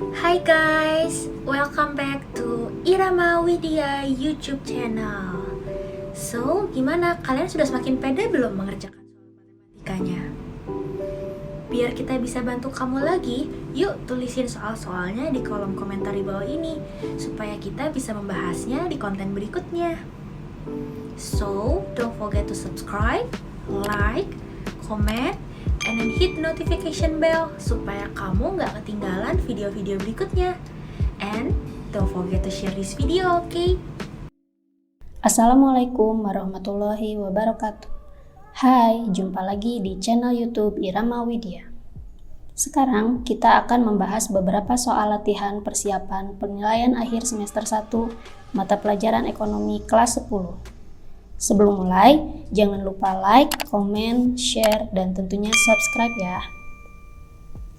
Hai guys, welcome back to Irama Widya YouTube channel. So, gimana? Kalian sudah semakin pede belum mengerjakan soal matematikanya? Biar kita bisa bantu kamu lagi, yuk tulisin soal-soalnya di kolom komentar di bawah ini, supaya kita bisa membahasnya di konten berikutnya. So, don't forget to subscribe, like, comment, and then hit notification bell supaya kamu gak ketinggalan video-video berikutnya. And don't forget to share this video, okay? Assalamualaikum warahmatullahi wabarakatuh. Hai, jumpa lagi di channel YouTube Irama Widya. Sekarang kita akan membahas beberapa soal latihan persiapan penilaian akhir semester 1 mata pelajaran ekonomi kelas 10. Sebelum mulai, jangan lupa like, komen, share, dan tentunya subscribe ya.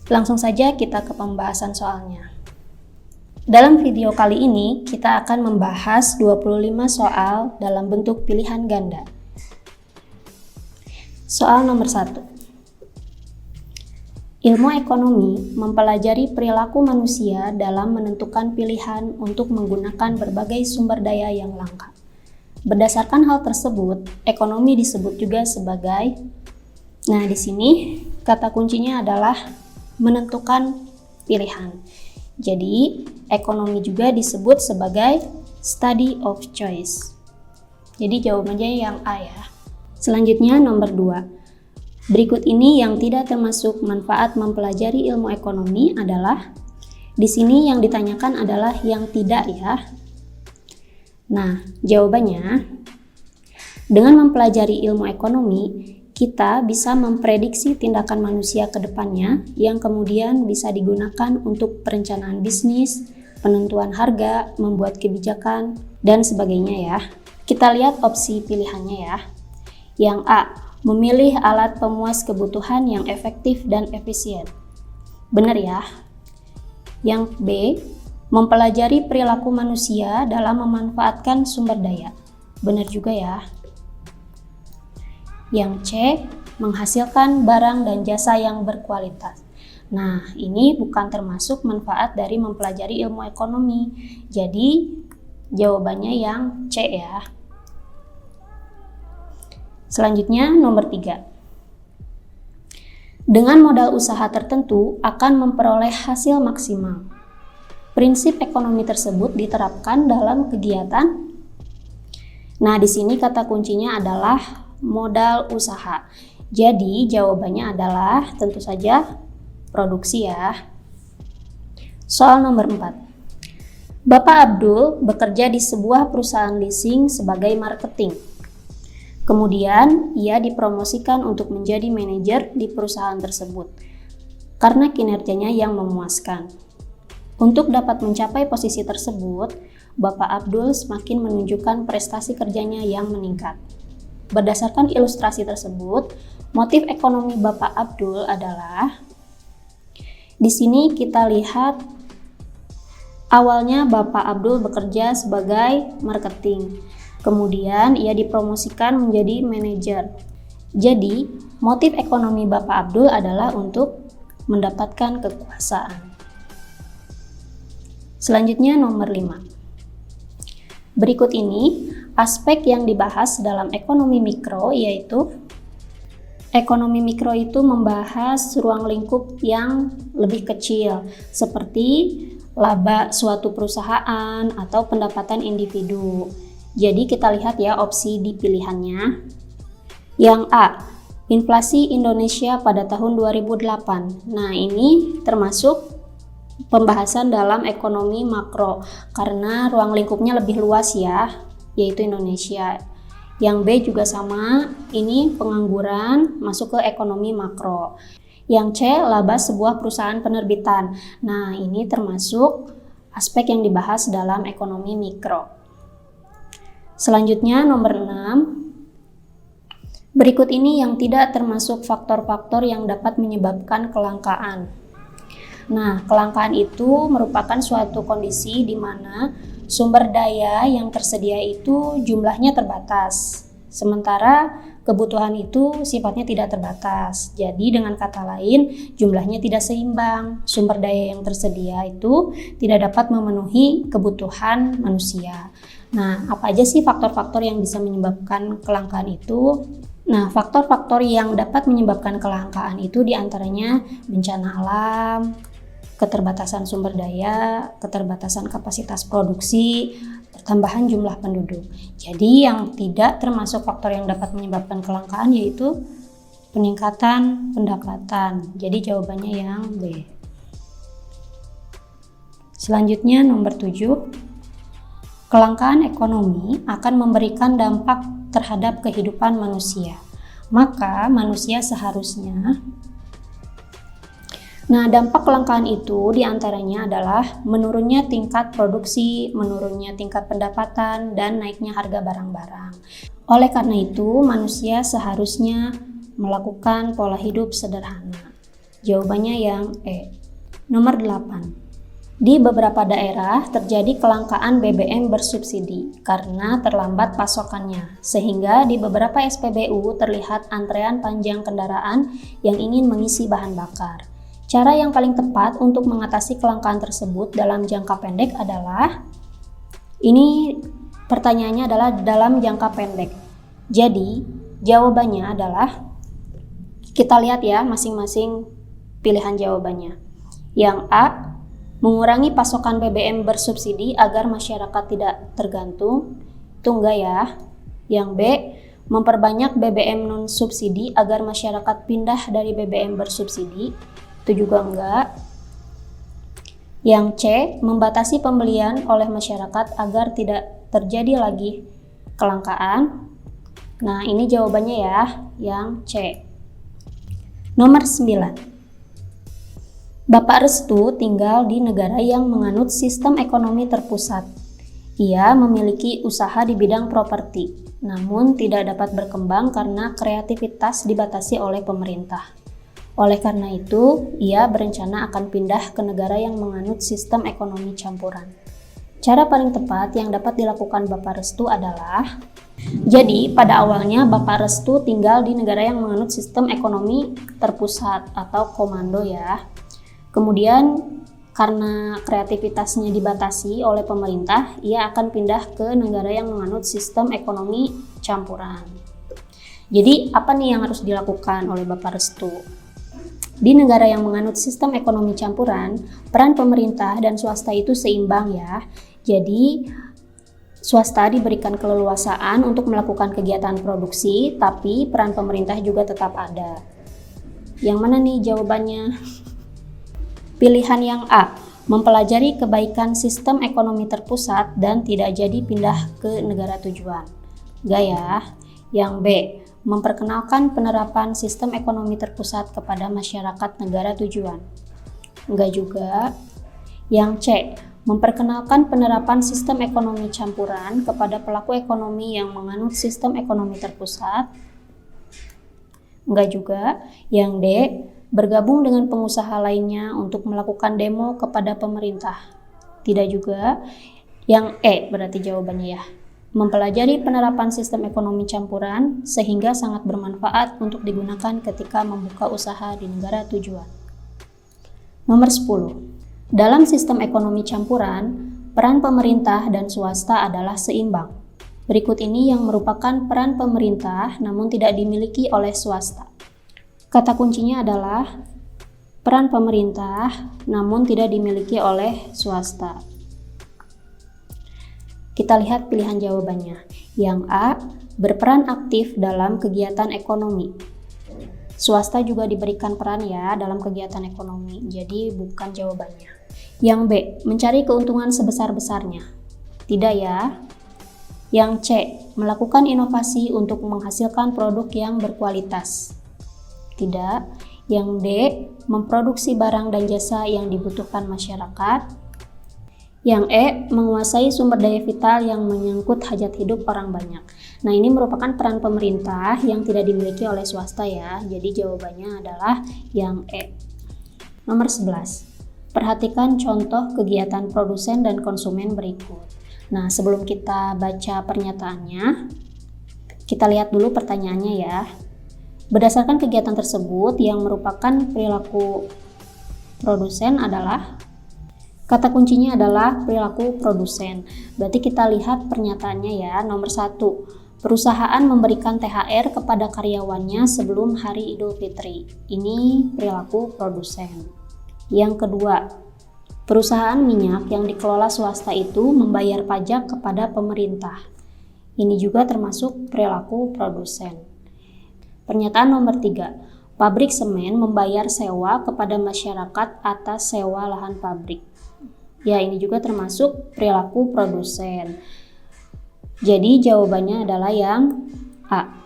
Langsung saja kita ke pembahasan soalnya. Dalam video kali ini, kita akan membahas 25 soal dalam bentuk pilihan ganda. Soal nomor 1. Ilmu ekonomi mempelajari perilaku manusia dalam menentukan pilihan untuk menggunakan berbagai sumber daya yang langka. Berdasarkan hal tersebut, ekonomi disebut juga sebagai. Nah, di sini kata kuncinya adalah menentukan pilihan. Jadi, ekonomi juga disebut sebagai study of choice. Jadi, jawabannya yang A ya. Selanjutnya nomor 2. Berikut ini yang tidak termasuk manfaat mempelajari ilmu ekonomi adalah, di sini yang ditanyakan adalah yang tidak ya. Nah, jawabannya, dengan mempelajari ilmu ekonomi, kita bisa memprediksi tindakan manusia ke depannya yang kemudian bisa digunakan untuk perencanaan bisnis, penentuan harga, membuat kebijakan, dan sebagainya ya. Kita lihat opsi pilihannya ya. Yang A, memilih alat pemuas kebutuhan yang efektif dan efisien. Benar ya. Yang B, mempelajari perilaku manusia dalam memanfaatkan sumber daya. Benar juga ya. Yang C, menghasilkan barang dan jasa yang berkualitas. Nah, ini bukan termasuk manfaat dari mempelajari ilmu ekonomi. Jadi, jawabannya yang C ya. Selanjutnya, nomor 3. Dengan modal usaha tertentu akan memperoleh hasil maksimal. Prinsip ekonomi tersebut diterapkan dalam kegiatan. Nah, di sini kata kuncinya adalah modal usaha. Jadi, jawabannya adalah tentu saja produksi ya. Soal nomor 4. Bapak Abdul bekerja di sebuah perusahaan leasing sebagai marketing. Kemudian, ia dipromosikan untuk menjadi manajer di perusahaan tersebut karena kinerjanya yang memuaskan. Untuk dapat mencapai posisi tersebut, Bapak Abdul semakin menunjukkan prestasi kerjanya yang meningkat. Berdasarkan ilustrasi tersebut, motif ekonomi Bapak Abdul adalah, di sini kita lihat awalnya Bapak Abdul bekerja sebagai marketing. Kemudian ia dipromosikan menjadi manajer. Jadi, motif ekonomi Bapak Abdul adalah untuk mendapatkan kekuasaan. Selanjutnya nomor 5. Berikut ini aspek yang dibahas dalam ekonomi mikro, yaitu ekonomi mikro itu membahas ruang lingkup yang lebih kecil seperti laba suatu perusahaan atau pendapatan individu. Jadi kita lihat ya opsi di pilihannya. Yang A, inflasi Indonesia pada tahun 2008. Nah, ini termasuk pembahasan dalam ekonomi makro karena ruang lingkupnya lebih luas ya, yaitu Indonesia. Yang B juga sama, ini pengangguran masuk ke ekonomi makro. Yang C, laba sebuah perusahaan penerbitan. Nah, ini termasuk aspek yang dibahas dalam ekonomi mikro. Selanjutnya nomor 6. Berikut ini yang tidak termasuk faktor-faktor yang dapat menyebabkan kelangkaan. Nah, kelangkaan itu merupakan suatu kondisi di mana sumber daya yang tersedia itu jumlahnya terbatas, sementara kebutuhan itu sifatnya tidak terbatas. Jadi dengan kata lain, jumlahnya tidak seimbang. Sumber daya yang tersedia itu tidak dapat memenuhi kebutuhan manusia. Nah, apa aja sih faktor-faktor yang bisa menyebabkan kelangkaan itu? Nah, faktor-faktor yang dapat menyebabkan kelangkaan itu diantaranya bencana alam, keterbatasan sumber daya, keterbatasan kapasitas produksi, pertambahan jumlah penduduk. Jadi yang tidak termasuk faktor yang dapat menyebabkan kelangkaan yaitu peningkatan pendapatan. Jadi jawabannya yang B. Selanjutnya nomor 7. Kelangkaan ekonomi akan memberikan dampak terhadap kehidupan manusia. Maka manusia seharusnya dampak kelangkaan itu diantaranya adalah menurunnya tingkat produksi, menurunnya tingkat pendapatan, dan naiknya harga barang-barang. Oleh karena itu, manusia seharusnya melakukan pola hidup sederhana. Jawabannya yang E. Nomor 8. Di beberapa daerah terjadi kelangkaan BBM bersubsidi karena terlambat pasokannya, sehingga di beberapa SPBU terlihat antrean panjang kendaraan yang ingin mengisi bahan bakar. Cara yang paling tepat untuk mengatasi kelangkaan tersebut dalam jangka pendek adalah, ini pertanyaannya adalah dalam jangka pendek. Jadi, jawabannya adalah, kita lihat ya masing-masing pilihan jawabannya. Yang A, mengurangi pasokan BBM bersubsidi agar masyarakat tidak tergantung. Itu enggak ya. Yang B, memperbanyak BBM non-subsidi agar masyarakat pindah dari BBM bersubsidi. Itu juga enggak. Yang C, membatasi pembelian oleh masyarakat agar tidak terjadi lagi kelangkaan. Nah, ini jawabannya ya, yang C. Nomor 9. Bapak Restu tinggal di negara yang menganut sistem ekonomi terpusat. Ia memiliki usaha di bidang properti, namun tidak dapat berkembang karena kreativitas dibatasi oleh pemerintah. Oleh karena itu, ia berencana akan pindah ke negara yang menganut sistem ekonomi campuran. Cara paling tepat yang dapat dilakukan Bapak Restu adalah, jadi pada awalnya Bapak Restu tinggal di negara yang menganut sistem ekonomi terpusat atau komando ya. Kemudian karena kreativitasnya dibatasi oleh pemerintah, ia akan pindah ke negara yang menganut sistem ekonomi campuran. Jadi apa nih yang harus dilakukan oleh Bapak Restu? Di negara yang menganut sistem ekonomi campuran, peran pemerintah dan swasta itu seimbang ya. Jadi swasta diberikan keleluasaan untuk melakukan kegiatan produksi, tapi peran pemerintah juga tetap ada. Yang mana nih jawabannya? Pilihan yang A, mempelajari kebaikan sistem ekonomi terpusat dan tidak jadi pindah ke negara tujuan. Enggak ya. Yang B, memperkenalkan penerapan sistem ekonomi terpusat kepada masyarakat negara tujuan. Enggak juga. Yang C, memperkenalkan penerapan sistem ekonomi campuran kepada pelaku ekonomi yang menganut sistem ekonomi terpusat. Enggak juga. Yang D, bergabung dengan pengusaha lainnya untuk melakukan demo kepada pemerintah. Tidak juga. Yang E berarti jawabannya ya. Mempelajari penerapan sistem ekonomi campuran sehingga sangat bermanfaat untuk digunakan ketika membuka usaha di negara tujuan. Nomor 10. Dalam sistem ekonomi campuran, peran pemerintah dan swasta adalah seimbang. Berikut ini yang merupakan peran pemerintah namun tidak dimiliki oleh swasta. Kata kuncinya adalah peran pemerintah namun tidak dimiliki oleh swasta. Kita lihat pilihan jawabannya. Yang A, berperan aktif dalam kegiatan ekonomi. Swasta juga diberikan peran ya dalam kegiatan ekonomi, jadi bukan jawabannya. Yang B, mencari keuntungan sebesar-besarnya. Tidak ya. Yang C, melakukan inovasi untuk menghasilkan produk yang berkualitas. Tidak. Yang D, memproduksi barang dan jasa yang dibutuhkan masyarakat. Yang E, menguasai sumber daya vital yang menyangkut hajat hidup orang banyak. Nah, ini merupakan peran pemerintah yang tidak dimiliki oleh swasta ya. Jadi jawabannya adalah yang E. Nomor 11. Perhatikan contoh kegiatan produsen dan konsumen berikut. Nah, sebelum kita baca pernyataannya, Kita lihat dulu pertanyaannya ya. Berdasarkan kegiatan tersebut yang merupakan perilaku produsen adalah, kata kuncinya adalah perilaku produsen. Berarti kita lihat pernyataannya ya. Nomor 1, perusahaan memberikan THR kepada karyawannya sebelum Hari Idul Fitri. Ini perilaku produsen. Yang kedua, perusahaan minyak yang dikelola swasta itu membayar pajak kepada pemerintah. Ini juga termasuk perilaku produsen. Pernyataan nomor 3, pabrik semen membayar sewa kepada masyarakat atas sewa lahan pabrik. Ya, ini juga termasuk perilaku produsen. Jadi jawabannya adalah yang A.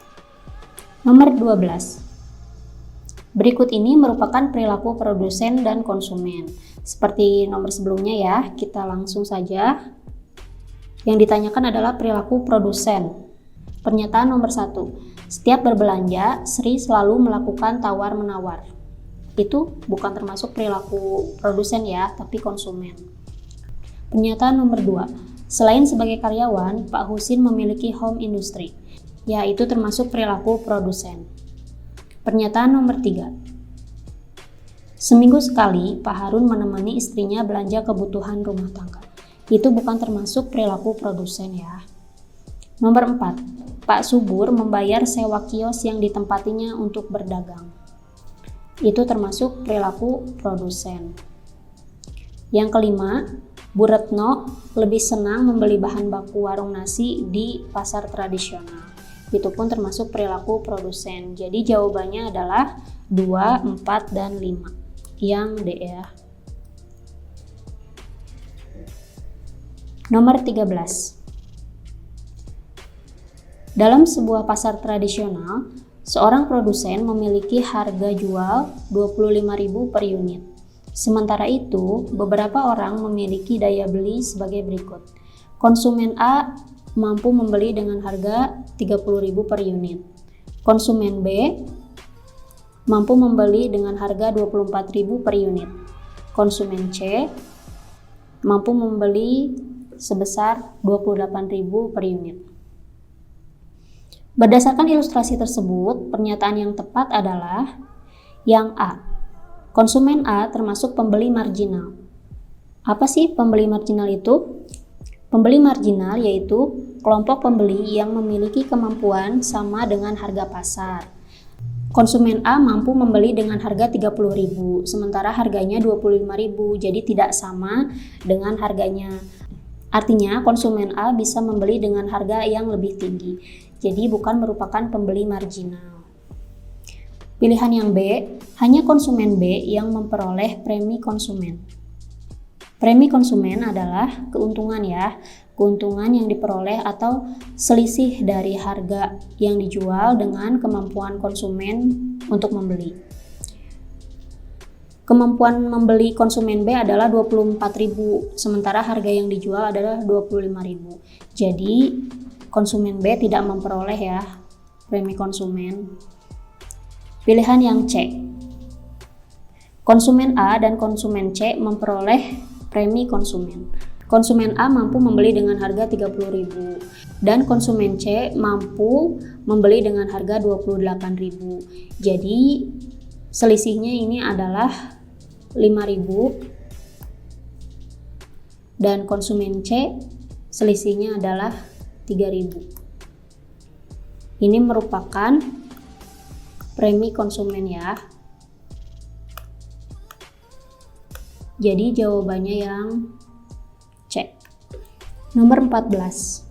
Nomor 12. Berikut ini merupakan perilaku produsen dan konsumen. Seperti nomor sebelumnya ya, kita langsung saja. Yang ditanyakan adalah perilaku produsen. Pernyataan nomor 1. Setiap berbelanja, Sri selalu melakukan tawar-menawar. Itu bukan termasuk perilaku produsen ya, tapi konsumen. Pernyataan nomor 2. Selain sebagai karyawan, Pak Husin memiliki home industry. Ya, itu termasuk perilaku produsen. Pernyataan nomor 3. Seminggu sekali, Pak Harun menemani istrinya belanja kebutuhan rumah tangga. Itu bukan termasuk perilaku produsen ya. Nomor 4. Pak Subur membayar sewa kios yang ditempatinya untuk berdagang. Itu termasuk perilaku produsen. Yang kelima, Bu Retno lebih senang membeli bahan baku warung nasi di pasar tradisional. Itu pun termasuk perilaku produsen. Jadi jawabannya adalah 2, 4, dan 5. Yang D ya. Nomor 13. Dalam sebuah pasar tradisional, seorang produsen memiliki harga jual 25.000 per unit. Sementara itu, beberapa orang memiliki daya beli sebagai berikut. Konsumen A mampu membeli dengan harga 30.000 per unit. Konsumen B mampu membeli dengan harga 24.000 per unit. Konsumen C mampu membeli sebesar 28.000 per unit. Berdasarkan ilustrasi tersebut, pernyataan yang tepat adalah yang A. Konsumen A termasuk pembeli marginal. Apa sih pembeli marginal itu? Pembeli marginal yaitu kelompok pembeli yang memiliki kemampuan sama dengan harga pasar. Konsumen A mampu membeli dengan harga 30.000, sementara harganya 25.000, jadi tidak sama dengan harganya. Artinya konsumen A bisa membeli dengan harga yang lebih tinggi. Jadi bukan merupakan pembeli marginal. Pilihan yang B, hanya konsumen B yang memperoleh premi konsumen. Premi konsumen adalah keuntungan ya, keuntungan yang diperoleh atau selisih dari harga yang dijual dengan kemampuan konsumen untuk membeli. Kemampuan membeli konsumen B adalah 24.000, sementara harga yang dijual adalah 25.000. Jadi konsumen B tidak memperoleh ya premi konsumen. Pilihan yang C. Konsumen A dan konsumen C memperoleh premi konsumen. Konsumen A mampu membeli dengan harga 30.000 dan konsumen C mampu membeli dengan harga 28.000. Jadi selisihnya ini adalah 5.000 dan konsumen C selisihnya adalah 3.000. Ini merupakan premi konsumen ya. Jadi jawabannya yang C. Nomor 14.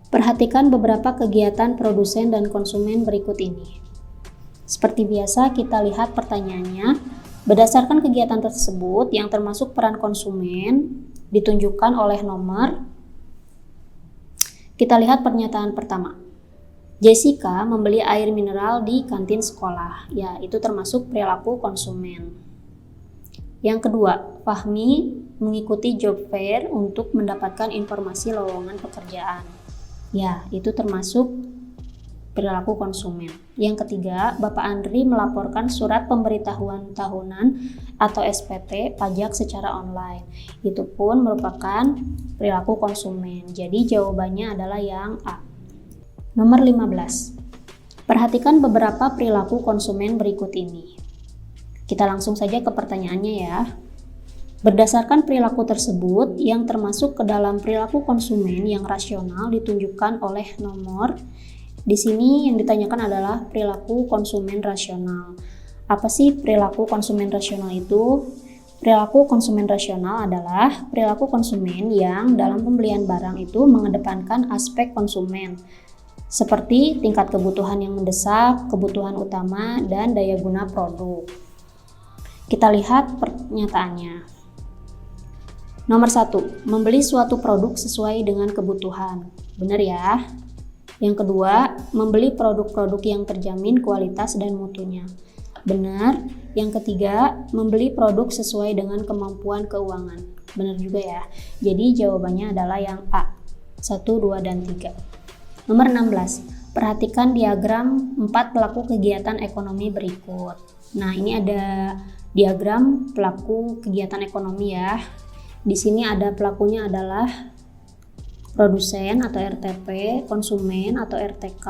Perhatikan beberapa kegiatan produsen dan konsumen berikut ini. Seperti biasa kita lihat pertanyaannya. Berdasarkan kegiatan tersebut yang termasuk peran konsumen ditunjukkan oleh nomor. Kita lihat pernyataan pertama. Jessica membeli air mineral di kantin sekolah. Ya, itu termasuk perilaku konsumen. Yang kedua, Fahmi mengikuti job fair untuk mendapatkan informasi lowongan pekerjaan. Ya, itu termasuk perilaku konsumen. Yang ketiga, Bapak Andri melaporkan surat pemberitahuan tahunan atau SPT pajak secara online. Itu pun merupakan perilaku konsumen. Jadi jawabannya adalah yang A. Nomor 15. Perhatikan beberapa perilaku konsumen berikut ini. Kita langsung saja ke pertanyaannya ya. Berdasarkan perilaku tersebut yang termasuk ke dalam perilaku konsumen yang rasional ditunjukkan oleh nomor. Di sini yang ditanyakan adalah perilaku konsumen rasional. Apa sih perilaku konsumen rasional itu? Perilaku konsumen rasional adalah perilaku konsumen yang dalam pembelian barang itu mengedepankan aspek konsumen, seperti tingkat kebutuhan yang mendesak, kebutuhan utama, dan daya guna produk. Kita lihat pernyataannya. Nomor 1, membeli suatu produk sesuai dengan kebutuhan. Benar ya? Yang kedua, membeli produk-produk yang terjamin kualitas dan mutunya. Benar. Yang ketiga, membeli produk sesuai dengan kemampuan keuangan. Benar juga ya. Jadi jawabannya adalah yang A, 1, 2, dan 3. Nomor 16, perhatikan diagram 4 pelaku kegiatan ekonomi berikut. Nah, ini ada diagram pelaku kegiatan ekonomi ya. Di sini ada pelakunya adalah produsen atau RTP, konsumen atau RTK,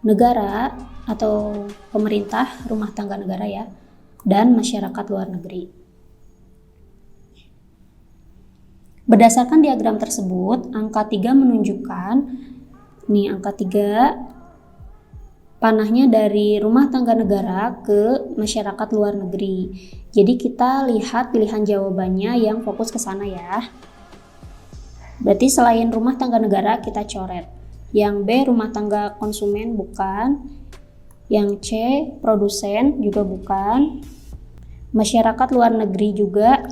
negara atau pemerintah, rumah tangga negara ya, dan masyarakat luar negeri. Berdasarkan diagram tersebut, angka 3 menunjukkan, angka 3 panahnya dari rumah tangga negara ke masyarakat luar negeri. Jadi kita lihat pilihan jawabannya yang fokus ke sana ya. Berarti selain rumah tangga negara kita coret. Yang B rumah tangga konsumen bukan. Yang C produsen juga bukan. Masyarakat luar negeri juga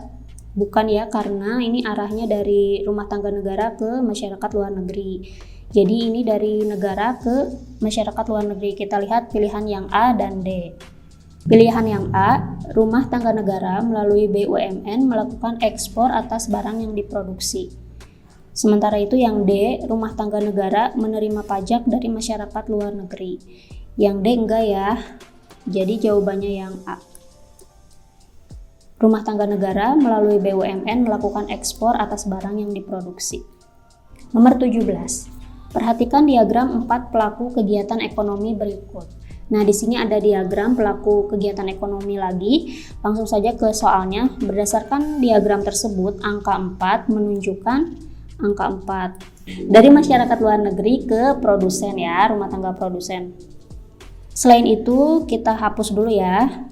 bukan ya, karena ini arahnya dari rumah tangga negara ke masyarakat luar negeri. Jadi ini dari negara ke masyarakat luar negeri. Kita lihat pilihan yang A dan D. Pilihan yang A, rumah tangga negara melalui BUMN melakukan ekspor atas barang yang diproduksi. Sementara itu yang D, rumah tangga negara menerima pajak dari masyarakat luar negeri. Yang D enggak ya. Jadi jawabannya yang A. Rumah tangga negara melalui BUMN melakukan ekspor atas barang yang diproduksi. Nomor 17. Perhatikan diagram 4 pelaku kegiatan ekonomi berikut. Nah, di sini ada diagram pelaku kegiatan ekonomi lagi. Langsung saja ke soalnya. Berdasarkan diagram tersebut, angka 4 menunjukkan angka 4 dari masyarakat luar negeri ke produsen ya, rumah tangga produsen. Selain itu, kita hapus dulu ya.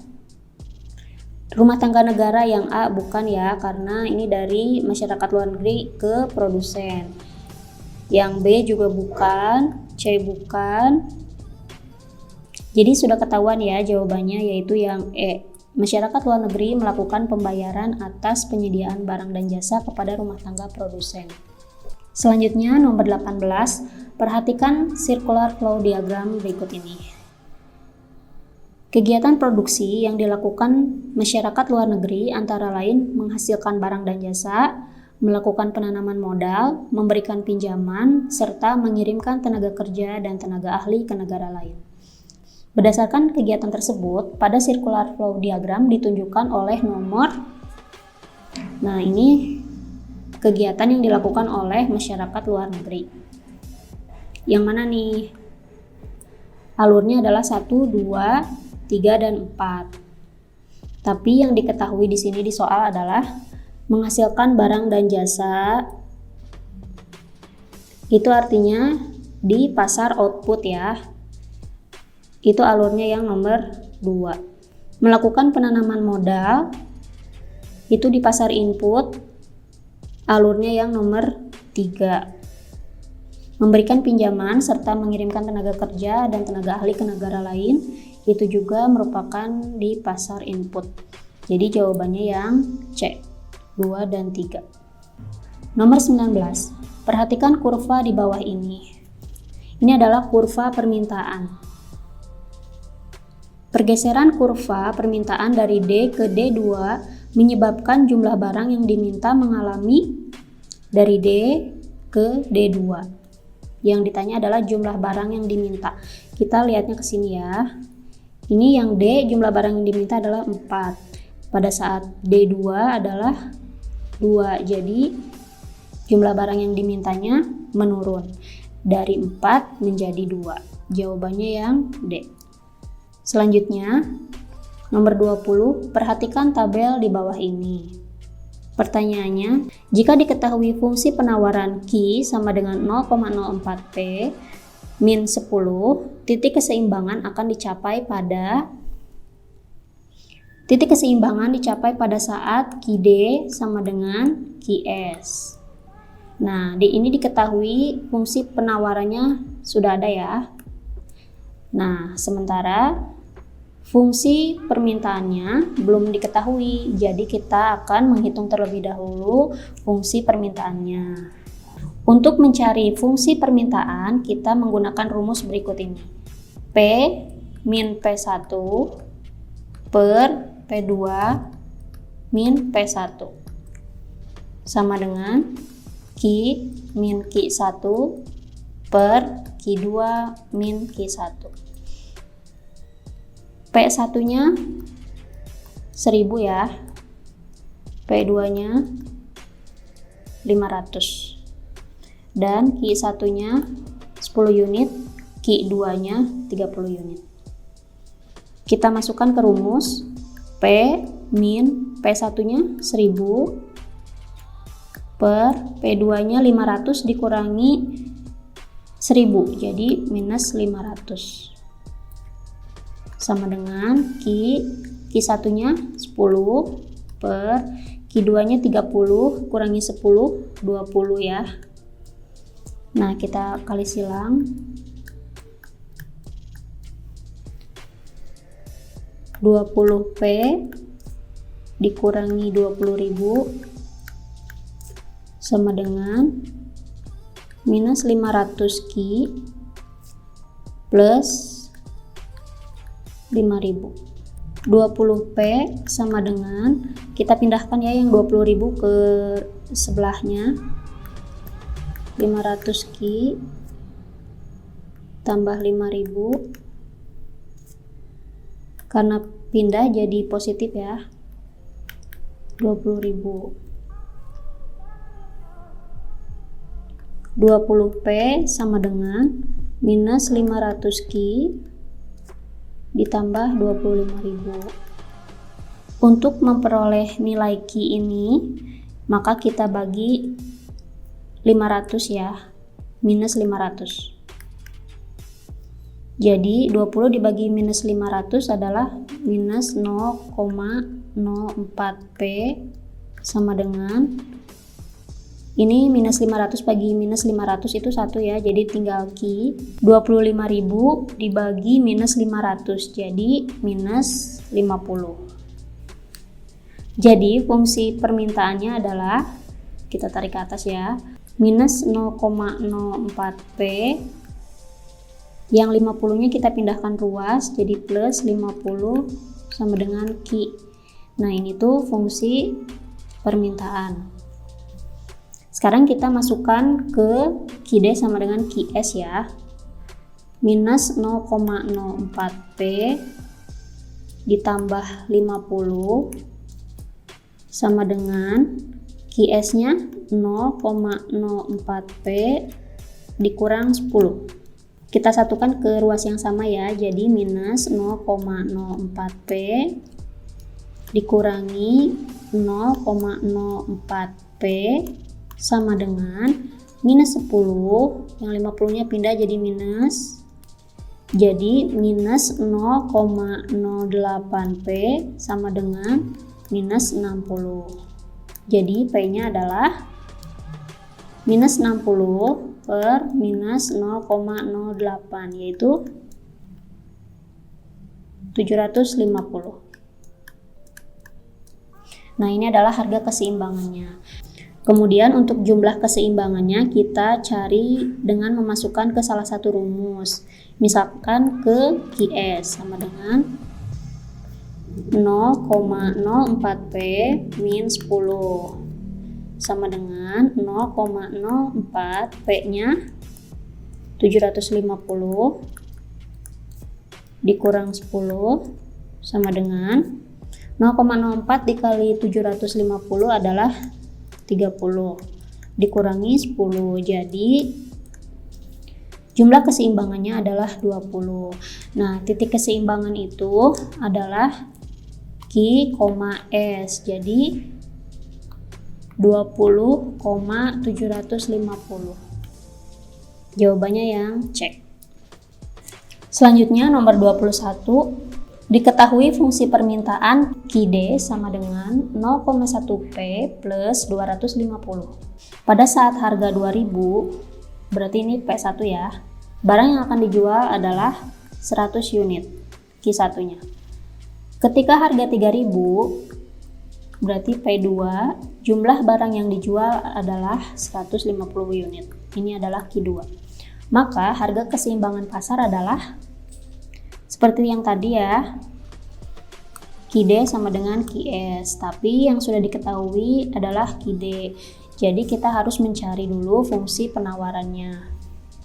Rumah tangga negara yang A bukan ya, karena ini dari masyarakat luar negeri ke produsen. Yang B juga bukan, C bukan. Jadi sudah ketahuan ya jawabannya, yaitu yang E. Masyarakat luar negeri melakukan pembayaran atas penyediaan barang dan jasa kepada rumah tangga produsen. Selanjutnya nomor 18, perhatikan circular flow diagram berikut ini. Kegiatan produksi yang dilakukan masyarakat luar negeri antara lain menghasilkan barang dan jasa, melakukan penanaman modal, memberikan pinjaman, serta mengirimkan tenaga kerja dan tenaga ahli ke negara lain. Berdasarkan kegiatan tersebut, pada circular flow diagram ditunjukkan oleh nomor. Nah, ini kegiatan yang dilakukan oleh masyarakat luar negeri. Yang mana nih? Alurnya adalah 1, 2, 3, dan 4. Tapi yang diketahui di sini di soal adalah menghasilkan barang dan jasa, itu artinya di pasar output ya. Itu alurnya yang nomor 2. Melakukan penanaman modal, itu di pasar input, alurnya yang nomor 3. Memberikan pinjaman serta mengirimkan tenaga kerja dan tenaga ahli ke negara lain, itu juga merupakan di pasar input. Jadi jawabannya yang C, 2 dan 3. Nomor 19. Perhatikan kurva di bawah ini. Ini adalah kurva permintaan. Pergeseran kurva permintaan dari D ke D2 menyebabkan jumlah barang yang diminta mengalami dari D ke D2. Yang ditanya adalah jumlah barang yang diminta. Kita lihatnya ke sini ya. Ini yang D, jumlah barang yang diminta adalah 4. Pada saat D2 adalah 2, jadi jumlah barang yang dimintanya menurun. dari 4 menjadi 2. Jawabannya yang D. Selanjutnya, nomor 20, perhatikan tabel di bawah ini. Pertanyaannya, jika diketahui fungsi penawaran Q sama dengan 0,04P min 10, titik keseimbangan dicapai pada saat QD sama dengan QS. Nah, di ini diketahui fungsi penawarannya sudah ada ya. Nah, sementara fungsi permintaannya belum diketahui, jadi kita akan menghitung terlebih dahulu fungsi permintaannya. Untuk mencari fungsi permintaan, kita menggunakan rumus berikut ini. P min P1 per P2 min P1 sama dengan Q min Q1 per Q2 min Q1. P1 nya 1000 ya, P2 nya 500, dan Q1 nya 10 unit, Q2 nya 30 unit. Kita masukkan ke rumus. P min P1 nya 1000 per P2 nya 500 dikurangi 1000, jadi minus 500 sama dengan Q1 nya 10 per Q2 nya 30 kurangi 10, 20 ya. Nah, kita kali silang. 20P dikurangi 20.000 sama dengan minus 500 Q plus 5.000. 20P sama dengan, kita pindahkan ya yang 20.000 ke sebelahnya, 500 Q tambah 5.000, karena pindah jadi positif ya, 20.000. 20P sama dengan minus 500 Q ditambah 25.000. Untuk memperoleh nilai Q ini, maka kita bagi 500 ya, minus 500. Jadi 20 dibagi minus 500 adalah minus 0,04P sama dengan, ini minus 500 bagi minus 500 itu 1 ya, jadi tinggal Q. 25.000 dibagi minus 500, jadi minus 50. Jadi fungsi permintaannya adalah, kita tarik ke atas ya, minus 0,04P, yang 50 nya kita pindahkan ruas jadi plus 50 sama dengan Q. Nah, ini tuh fungsi permintaan. Sekarang kita masukkan ke QD sama dengan QS ya. Minus 0,04P ditambah 50 sama dengan QS nya 0,04P dikurang 10. Kita satukan ke ruas yang sama ya, jadi minus 0,04P dikurangi 0,04P sama dengan minus 10, yang 50 nya pindah jadi minus, jadi minus 0,08P sama dengan minus 60. Jadi P nya adalah minus 60 per minus 0,08, yaitu 750. Nah, ini adalah harga keseimbangannya. Kemudian untuk jumlah keseimbangannya kita cari dengan memasukkan ke salah satu rumus. Misalkan ke QS sama dengan 0,04P min 10 sama dengan 0,04 P nya 750 dikurang 10 sama dengan 0,04 dikali 750 adalah 30 dikurangi 10, jadi Jumlah keseimbangannya adalah 20. Nah, titik keseimbangan itu adalah Q, S. Jadi 20,750. Jawabannya yang cek. Selanjutnya nomor 21. Diketahui fungsi permintaan QD sama dengan 0,1P plus 250. Pada saat harga 2000, berarti ini P1 ya, barang yang akan dijual adalah 100 unit Q1-nya. Ketika harga 3000, berarti P2, jumlah barang yang dijual adalah 150 unit. Ini adalah Q2. Maka harga keseimbangan pasar adalah seperti yang tadi ya, QD sama dengan QS, tapi yang sudah diketahui adalah QD. Jadi kita harus mencari dulu fungsi penawarannya.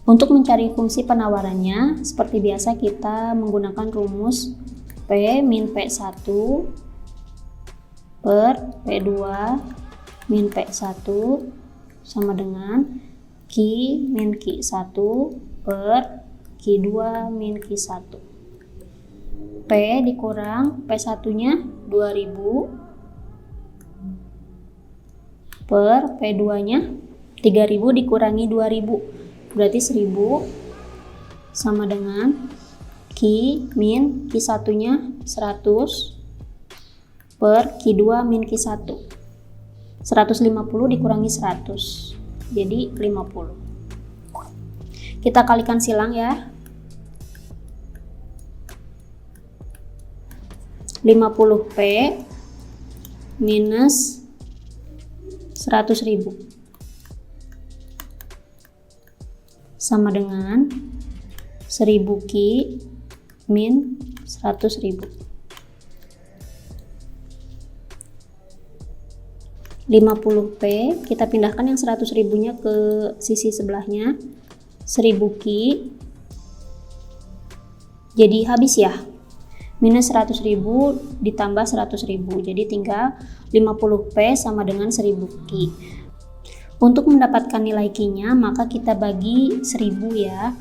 Untuk mencari fungsi penawarannya, seperti biasa kita menggunakan rumus P min P1 per P2 min P1 sama dengan Q min Q1 per Q2 min Q1. P dikurang P1-nya 2000 per P2-nya 3000 dikurangi 2000, berarti 1000 sama dengan Q min Q1-nya 100 per Q2 min Q1. 150 dikurangi 100, jadi 50. Kita kalikan silang ya. 50P minus 100.000 sama dengan 1000 Q min 100.000. 50P kita pindahkan yang 100.000-nya ke sisi sebelahnya, 1000 Q jadi habis ya, minus 100.000 ditambah 100.000, jadi tinggal 50P sama dengan 1000 Q. Untuk mendapatkan nilai Q-nya maka kita bagi 1000 ya.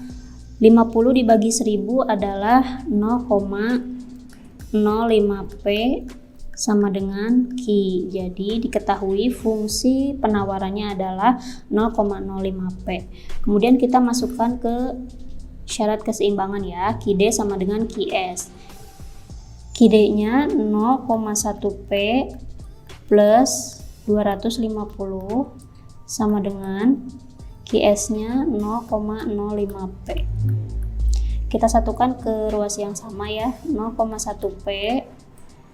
50 dibagi 1000 adalah 0,05P sama dengan Q. Jadi diketahui fungsi penawarannya adalah 0,05P. Kemudian kita masukkan ke syarat keseimbangan ya, QD sama dengan QS. QD-nya 0,1P plus 250 sama dengan QS-nya 0,05P. Kita satukan ke ruas yang sama ya, 0,1P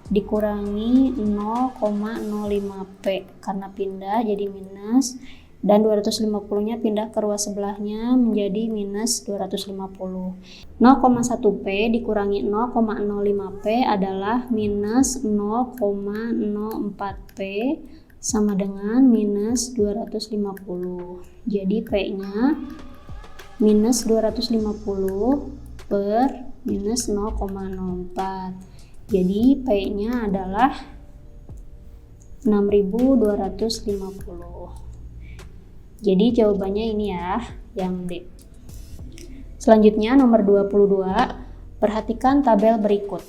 dikurangi 0,05P karena pindah jadi minus, dan 250-nya pindah ke ruas sebelahnya menjadi minus 250. 0,1P dikurangi 0,05P adalah minus 0,04P sama dengan minus 250. Jadi P-nya minus 250 per minus 0,04. Jadi P-nya adalah 6.250. Jadi jawabannya ini ya, yang D. Selanjutnya nomor 22, perhatikan tabel berikut.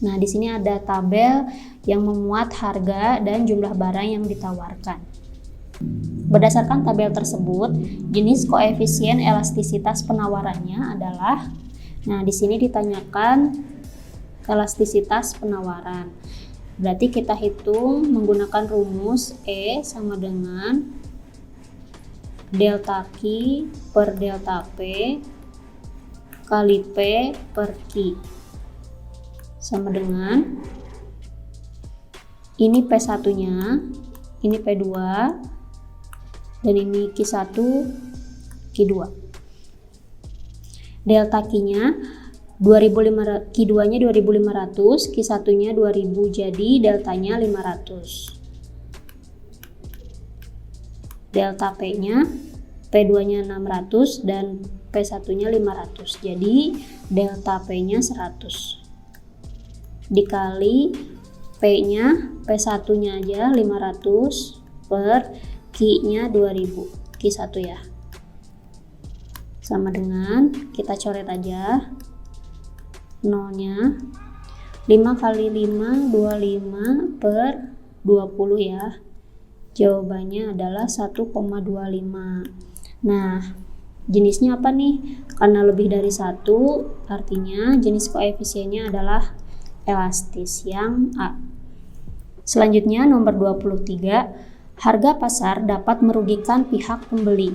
Nah, di sini ada tabel yang memuat harga dan jumlah barang yang ditawarkan. Berdasarkan tabel tersebut, jenis koefisien elastisitas penawarannya adalah, nah di sini ditanyakan elastisitas penawaran. Berarti kita hitung menggunakan rumus E sama dengan delta Q per delta P kali P per Q sama dengan ini P1 nya, ini P2 dan ini Q1 Q2. Delta Q nya 2500, Q2 nya 2500, Q1 nya 2000, jadi deltanya 500. Delta P-nya, P2-nya 600 dan P1-nya 500. Jadi delta P-nya 100. Dikali P-nya, P1-nya aja 500 per Q-nya 2000. Q1 ya. sama dengan, kita coret aja nolnya. 5 kali 5, 25 per 20 ya. Jawabannya adalah 1,25. Nah, jenisnya apa nih? Karena lebih dari 1, artinya jenis koefisiennya adalah elastis, yang A. Selanjutnya nomor 23, harga pasar dapat merugikan pihak pembeli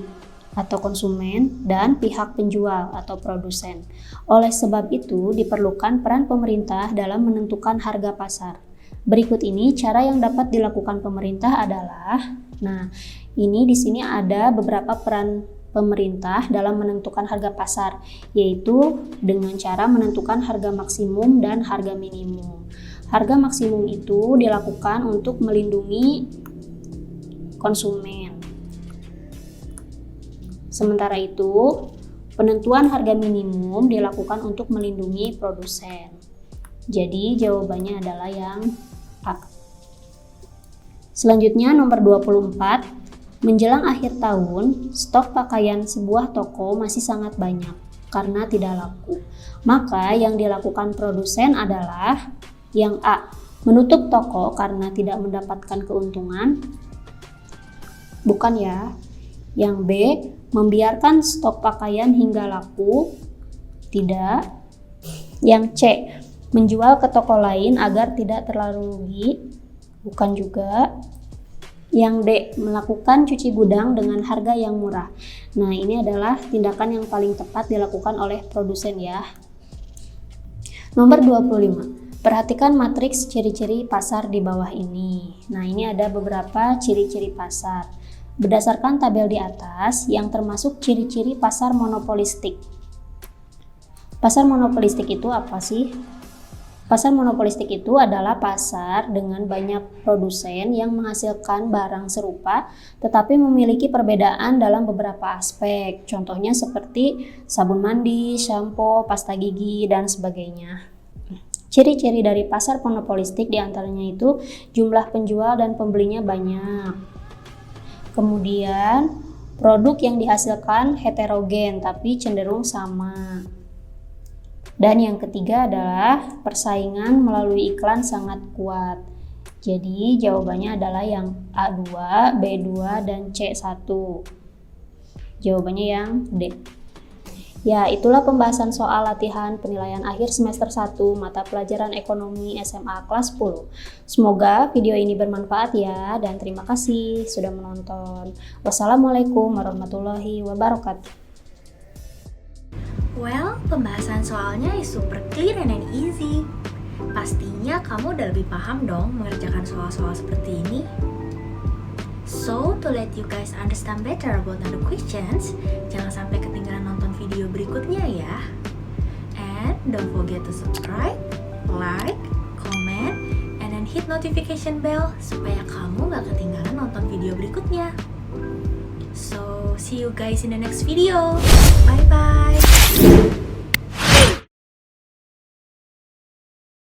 atau konsumen dan pihak penjual atau produsen. Oleh sebab itu, diperlukan peran pemerintah dalam menentukan harga pasar. Berikut ini cara yang dapat dilakukan pemerintah adalah, nah, ini di sini ada beberapa peran pemerintah dalam menentukan harga pasar, yaitu dengan cara menentukan harga maksimum dan harga minimum. Harga maksimum itu dilakukan untuk melindungi konsumen. Sementara itu, penentuan harga minimum dilakukan untuk melindungi produsen. Jadi jawabannya adalah yang A. Selanjutnya nomor 24, menjelang akhir tahun, stok pakaian sebuah toko masih sangat banyak karena tidak laku. Maka yang dilakukan produsen adalah yang A, menutup toko karena tidak mendapatkan keuntungan. Bukan ya. Yang B, membiarkan stok pakaian hingga laku. Tidak. Yang C, menjual ke toko lain agar tidak terlalu rugi. Bukan juga. Yang D, melakukan cuci gudang dengan harga yang murah. Nah, ini adalah tindakan yang paling tepat dilakukan oleh produsen ya. Nomor 25. Perhatikan matriks ciri-ciri pasar di bawah ini. Nah, ini ada beberapa ciri-ciri pasar. Berdasarkan tabel di atas, yang termasuk ciri-ciri pasar monopolistik. Pasar monopolistik itu apa sih? Pasar monopolistik itu adalah pasar dengan banyak produsen yang menghasilkan barang serupa tetapi memiliki perbedaan dalam beberapa aspek. Contohnya seperti sabun mandi, shampoo, pasta gigi, dan sebagainya. Ciri-ciri dari pasar monopolistik diantaranya itu jumlah penjual dan pembelinya banyak. Kemudian produk yang dihasilkan heterogen tapi cenderung sama. Dan yang ketiga adalah persaingan melalui iklan sangat kuat. Jadi jawabannya adalah yang A2, B2, dan C1. Jawabannya yang D. Ya, itulah pembahasan soal latihan penilaian akhir semester 1 mata pelajaran ekonomi SMA kelas 10. Semoga video ini bermanfaat ya, dan terima kasih sudah menonton. Wassalamualaikum warahmatullahi wabarakatuh. Well, pembahasan soalnya is super clear and easy. Pastinya kamu udah lebih paham dong mengerjakan soal-soal seperti ini. So, to let you guys understand better about the questions, jangan sampai ketinggalan nonton video berikutnya ya. And don't forget to subscribe, like, comment, and then hit notification bell supaya kamu gak ketinggalan nonton video berikutnya. So, see you guys in the next video. Bye-bye.